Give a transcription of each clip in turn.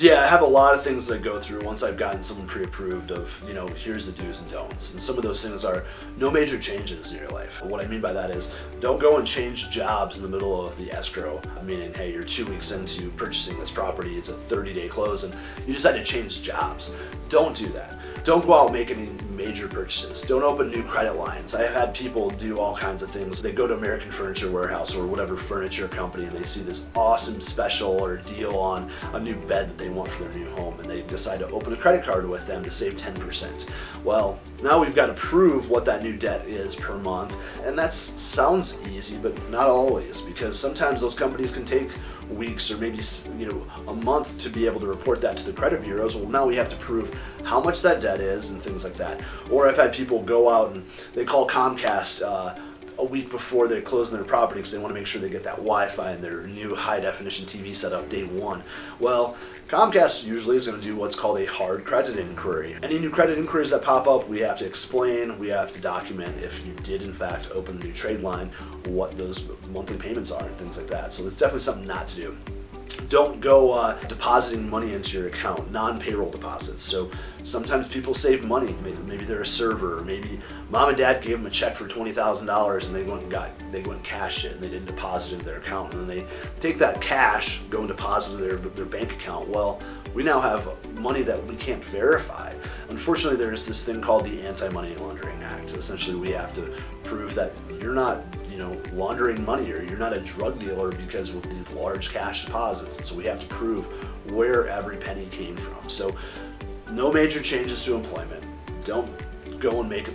Yeah, I have a lot of things that I go through once I've gotten someone pre-approved of, here's the do's and don'ts. And some of those things are no major changes in your life. What I mean by that is don't go and change jobs in the middle of the escrow, meaning, hey, you're 2 weeks into purchasing this property, it's a 30-day close, and you decide to change jobs. Don't do that. Don't go out and make any major purchases. Don't open new credit lines. I have had people do all kinds of things. They go to American Furniture Warehouse or whatever furniture company and they see this awesome special or deal on a new bed that they want for their new home, and they decide to open a credit card with them to save 10%. Well, now we've got to prove what that new debt is per month, and that sounds easy, but not always, because sometimes those companies can take weeks or maybe a month to be able to report that to the credit bureaus. Well, now we have to prove how much that debt is and things like that. Or I've had people go out and they call Comcast a week before they're closing their property because they want to make sure they get that Wi-Fi and their new high-definition TV set up day one. Well, Comcast usually is going to do what's called a hard credit inquiry. Any new credit inquiries that pop up, we have to explain, we have to document if you did in fact open a new trade line, what those monthly payments are and things like that. So it's definitely something not to do. Don't go depositing money into your account, non-payroll deposits. So sometimes people save money. Maybe they're a server, or maybe mom and dad gave them a check for $20,000 and they went and cashed it and they didn't deposit it into their account. And then they take that cash, go and deposit it in their bank account. Well, we now have money that we can't verify. Unfortunately, there's this thing called the Anti-Money Laundering Act. Essentially, we have to prove that you're not laundering money or you're not a drug dealer because of these large cash deposits. And so we have to prove where every penny came from. So no major changes to employment. Don't go and make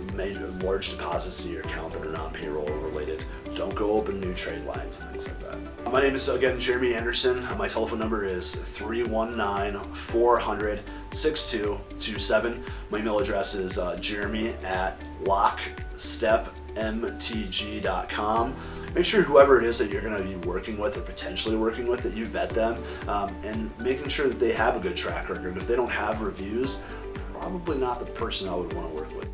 large deposits to your account that are not payroll related. Don't go open new trade lines and things like that. My name is, again, Jeremy Anderson. My telephone number is 319-400-6227. My email address is jeremy@lockstepmtg.com. Make sure whoever it is that you're going to be working with or potentially working with, that you vet them, and making sure that they have a good track record. If they don't have reviews, probably not the person I would want to work with.